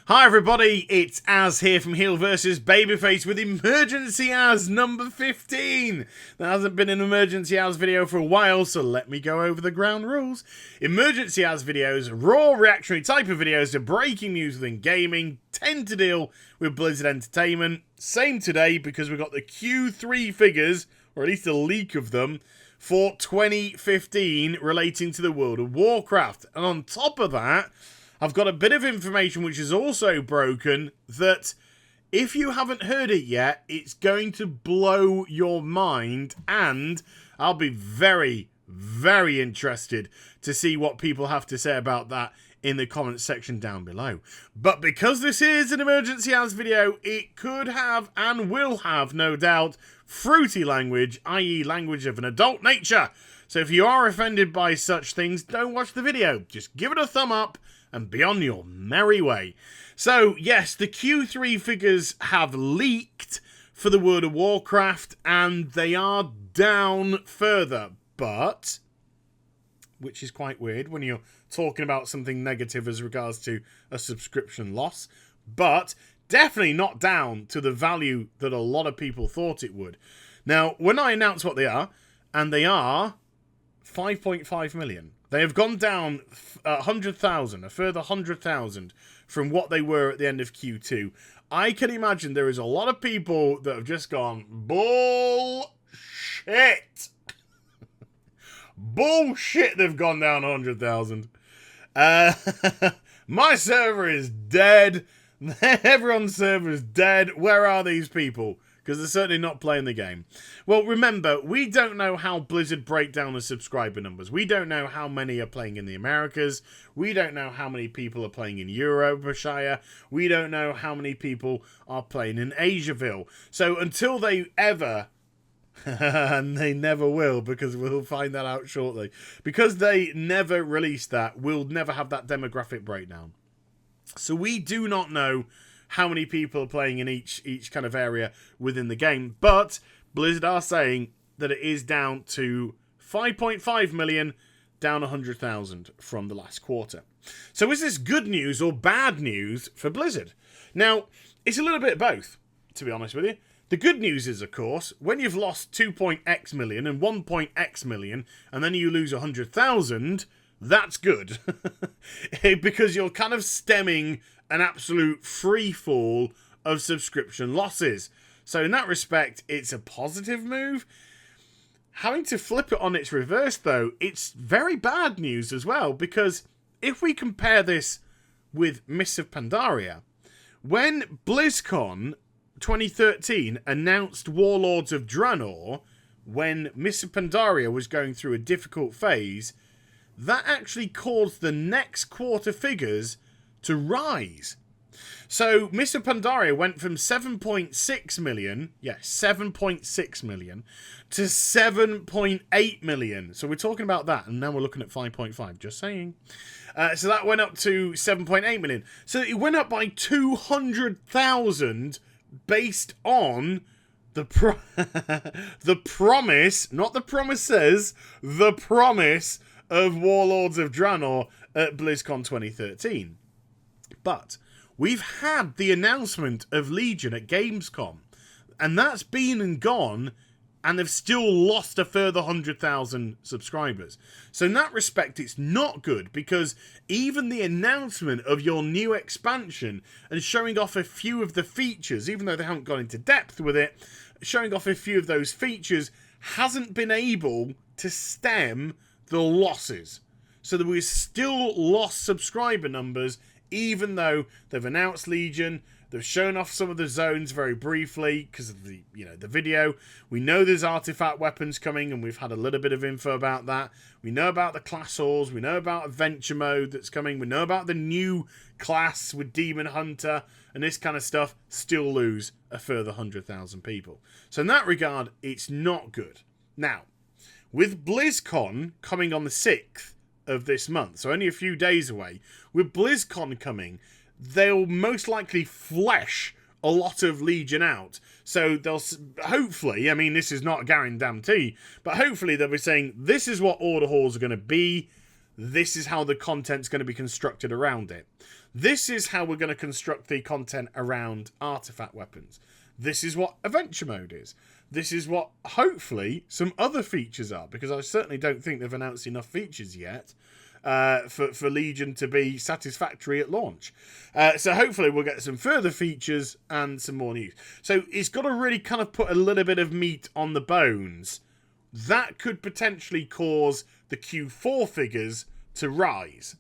Hi everybody, it's Az here from HeelvsBabyface with Emergency Az number 15. There hasn't been an Emergency Az video for a while, so let me go over the ground rules. Emergency Az videos, raw reactionary type of videos to breaking news within gaming, tend to deal with Blizzard Entertainment. Same today because we've got the Q3 figures, or at least a leak of them, for 2015 relating to the World of Warcraft. And on top of that, I've got a bit of information which is also broken that if you haven't heard it yet, it's going to blow your mind, and I'll be very, very interested to see what people have to say about that in the comments section down below. But because this is an Emergency Az video, it could have and will have, no doubt, fruity language, i.e. language of an adult nature. So if you are offended by such things, don't watch the video. Just give it a thumb up and be on your merry way. So, yes, the Q3 figures have leaked for the World of Warcraft, and they are down further. But, which is quite weird when you're talking about something negative as regards to a subscription loss, but definitely not down to the value that a lot of people thought it would. Now, when I announce what they are, and they are 5.5 million. They have gone down 100,000, a further 100,000 from what they were at the end of Q2. I can imagine there is a lot of people that have just gone, bullshit. Bullshit, they've gone down 100,000. My server is dead. Everyone's server is dead. Where are these people? Because they're certainly not playing the game. Well, remember, we don't know how Blizzard break down the subscriber numbers. We don't know how many are playing in the Americas. We don't know how many people are playing in Europe-shire. We don't know how many people are playing in Asiaville. So until they ever, and they never will, because we'll find that out shortly, because they never release that, we'll never have that demographic breakdown. So we do not know how many people are playing in each kind of area within the game. But Blizzard are saying that it is down to 5.5 million, down 100,000 from the last quarter. So is this good news or bad news for Blizzard? Now, it's a little bit of both, to be honest with you. The good news is, of course, when you've lost 2.x million and 1.x million, and then you lose 100,000, that's good. Because you're kind of stemming an absolute free fall of subscription losses. So in that respect, it's a positive move. Having to flip it on its reverse, though, it's very bad news as well, because if we compare this with Mists of Pandaria, when BlizzCon 2013 announced Warlords of Draenor, when Mists of Pandaria was going through a difficult phase, that actually caused the next quarter figures to rise. So Mists of Pandaria went from 7.6 million, yes, 7.6 million, to 7.8 million. So we're talking about that, and now we're looking at 5.5, just saying. So that went up to 7.8 million. So it went up by 200,000 based on the promise, not the promises, the promise of Warlords of Draenor at BlizzCon 2013. But we've had the announcement of Legion at Gamescom, and that's been and gone, and they've still lost a further 100,000 subscribers. So in that respect, it's not good, because even the announcement of your new expansion and showing off a few of the features, even though they haven't gone into depth with it, showing off a few of those features hasn't been able to stem the losses. So that we've still lost subscriber numbers, even though they've announced Legion, they've shown off some of the zones very briefly because of the video. We know there's artifact weapons coming, and we've had a little bit of info about that. We know about the class halls, we know about adventure mode that's coming, we know about the new class with Demon Hunter and this kind of stuff. Still lose a further 100,000 people. So in that regard, it's not good. Now, with BlizzCon coming on the 6th of this month, so only a few days away, with BlizzCon coming, they'll most likely flesh a lot of Legion out. So they'll hopefully, I mean, this is not a guarantee, but hopefully they'll be saying, this is what Order Halls are going to be, this is how the content's going to be constructed around it. This is how we're going to construct the content around artifact weapons. This is what adventure mode is. This is what, hopefully, some other features are, because I certainly don't think they've announced enough features yet for Legion to be satisfactory at launch. So hopefully we'll get some further features and some more news. So it's got to really kind of put a little bit of meat on the bones. That could potentially cause the Q4 figures to rise.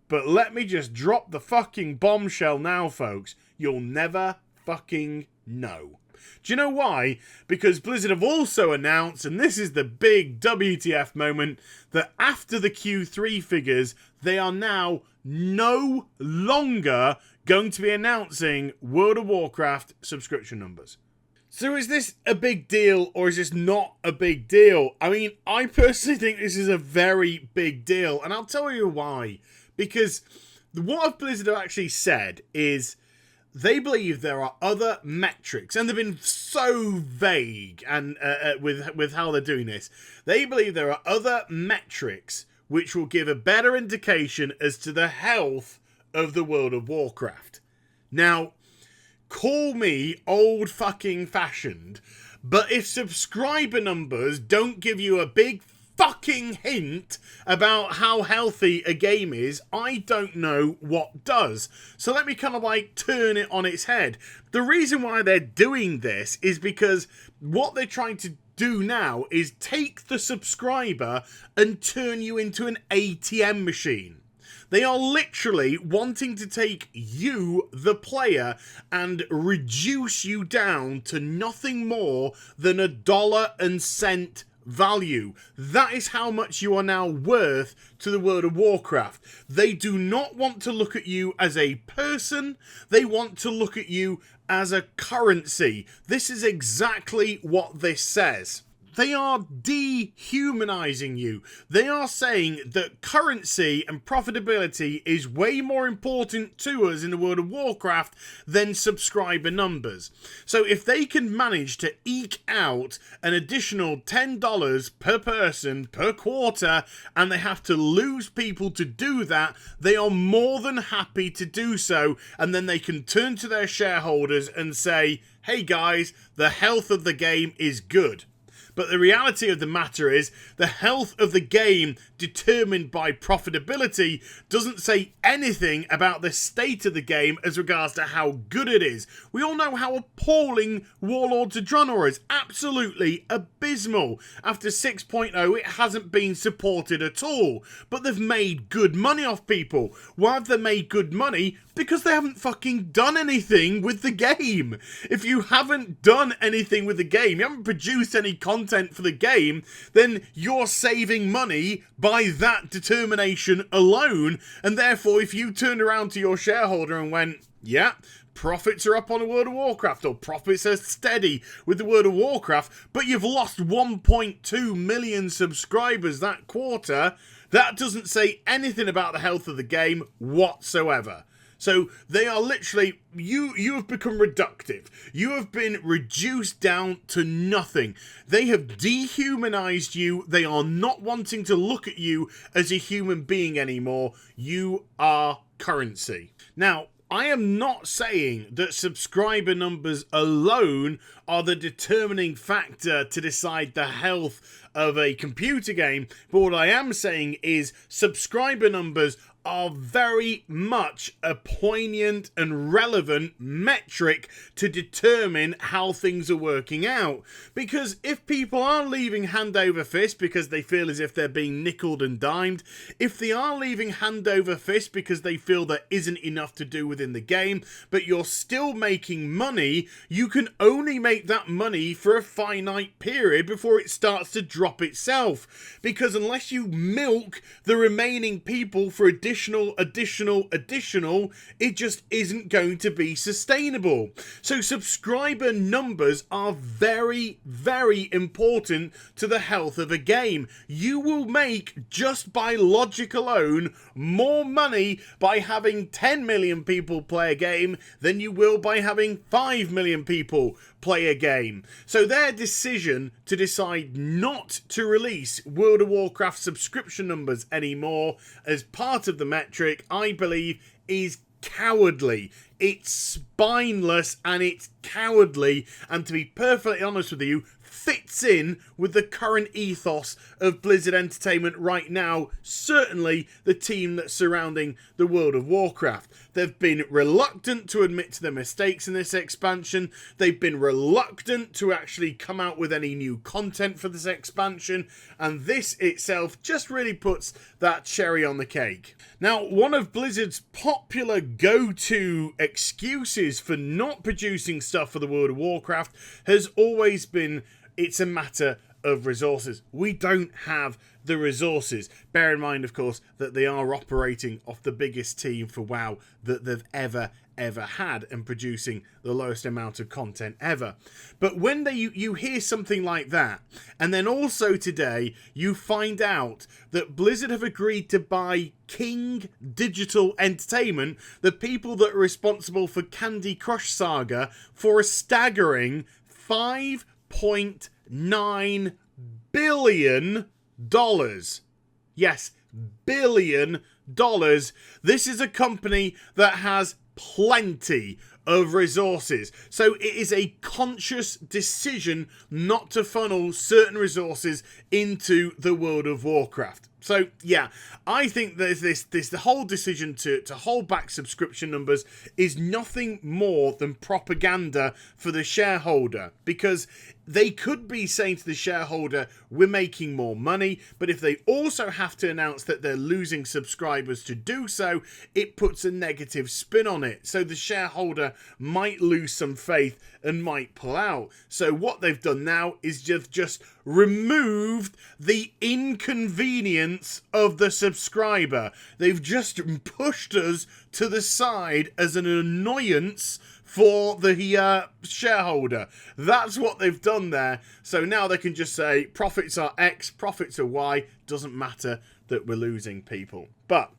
But let me just drop the fucking bombshell now, folks. You'll never fucking know. Do you know why? Because Blizzard have also announced, and this is the big WTF moment, that after the Q3 figures, they are now no longer going to be announcing World of Warcraft subscription numbers. So is this a big deal, or is this not a big deal? I mean, I personally think this is a very big deal, and I'll tell you why. Because what Blizzard have actually said is they believe there are other metrics, and they've been so vague and with how they're doing this. They believe there are other metrics which will give a better indication as to the health of the World of Warcraft. Now, call me old fucking fashioned, but if subscriber numbers don't give you a big fucking hint about how healthy a game is, I don't know what does. So let me kind of like turn it on its head. The reason why they're doing this is because what they're trying to do now is take the subscriber and turn you into an ATM machine. They are literally wanting to take you, the player, and reduce you down to nothing more than $1.00 value. That is how much you are now worth to the World of Warcraft. They do not want to look at you as a person. They want to look at you as a currency. This is exactly what this says. They are dehumanizing you. They are saying that currency and profitability is way more important to us in the World of Warcraft than subscriber numbers. So if they can manage to eke out an additional $10 per person per quarter, and they have to lose people to do that, they are more than happy to do so. And then they can turn to their shareholders and say, hey guys, the health of the game is good. But the reality of the matter is the health of the game determined by profitability doesn't say anything about the state of the game as regards to how good it is. We all know how appalling Warlords of Draenor is. Absolutely abysmal. After 6.0, it hasn't been supported at all. But they've made good money off people. Why have they made good money? Because they haven't fucking done anything with the game. If you haven't done anything with the game, you haven't produced any content for the game, then you're saving money by that determination alone. And therefore, if you turned around to your shareholder and went, yeah, profits are up on the World of Warcraft, or profits are steady with the World of Warcraft, but you've lost 1.2 million subscribers that quarter, that doesn't say anything about the health of the game whatsoever. So they are literally, you have become reductive. You have been reduced down to nothing. They have dehumanized you. They are not wanting to look at you as a human being anymore. You are currency. Now, I am not saying that subscriber numbers alone are the determining factor to decide the health of a computer game, but what I am saying is subscriber numbers are very much a poignant and relevant metric to determine how things are working out. Because if people are leaving hand over fist because they feel as if they're being nickeled and dimed, if they are leaving hand over fist because they feel there isn't enough to do within the game, but you're still making money, you can only make that money for a finite period before it starts to drop itself. Because unless you milk the remaining people for additional, it just isn't going to be sustainable. So subscriber numbers are very, very important to the health of a game. You will make, just by logic alone, more money by having 10 million people play a game than you will by having 5 million people play a game. So their decision to decide not to release World of Warcraft subscription numbers anymore as part of the metric, I believe, is cowardly. It's spineless and it's cowardly, and to be perfectly honest with you, fits in with the current ethos of Blizzard Entertainment right now, certainly the team that's surrounding the World of Warcraft. They've been reluctant to admit to their mistakes in this expansion. They've been reluctant to actually come out with any new content for this expansion, and this itself just really puts that cherry on the cake. Now, one of Blizzard's popular go-to excuses for not producing stuff for the World of Warcraft has always been it's a matter of resources. We don't have the resources. Bear in mind, of course, that they are operating off the biggest team for WoW that they've ever had, and producing the lowest amount of content ever. But when you hear something like that, and then also today you find out that Blizzard have agreed to buy King Digital Entertainment, the people that are responsible for Candy Crush Saga, for a staggering $5.9 billion. Yes, $billion. This is a company that has plenty of resources. So it is a conscious decision not to funnel certain resources into the World of Warcraft. So, yeah, I think there's the whole decision to hold back subscription numbers is nothing more than propaganda for the shareholder, because they could be saying to the shareholder, we're making more money, but if they also have to announce that they're losing subscribers to do so, it puts a negative spin on it. So the shareholder might lose some faith and might pull out. So what they've done now is just removed the inconvenience of the subscriber. They've just pushed us to the side as an annoyance for the shareholder. That's what they've done there. So now they can just say profits are X, profits are Y. Doesn't matter that we're losing people. But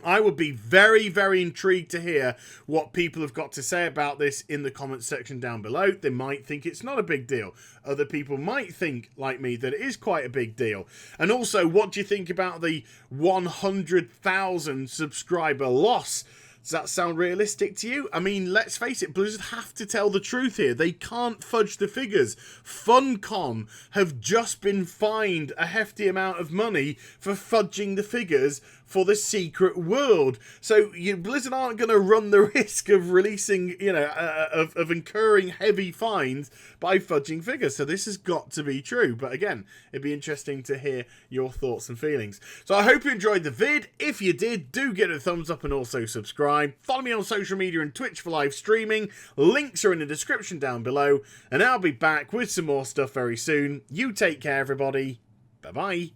I would be very, very intrigued to hear what people have got to say about this in the comments section down below. They might think it's not a big deal. Other people might think, like me, that it is quite a big deal. And also, what do you think about the 100,000 subscriber loss? Does that sound realistic to you? I mean, let's face it, Blizzard have to tell the truth here. They can't fudge the figures. Funcom have just been fined a hefty amount of money for fudging the figures for the secret world. So Blizzard aren't going to run the risk of releasing, of incurring heavy fines by fudging figures. So this has got to be true. But again, it'd be interesting to hear your thoughts and feelings. So I hope you enjoyed the vid. If you did, do give it a thumbs up and also subscribe. Follow me on social media and Twitch for live streaming. Links are in the description down below. And I'll be back with some more stuff very soon. You take care, everybody. Bye-bye.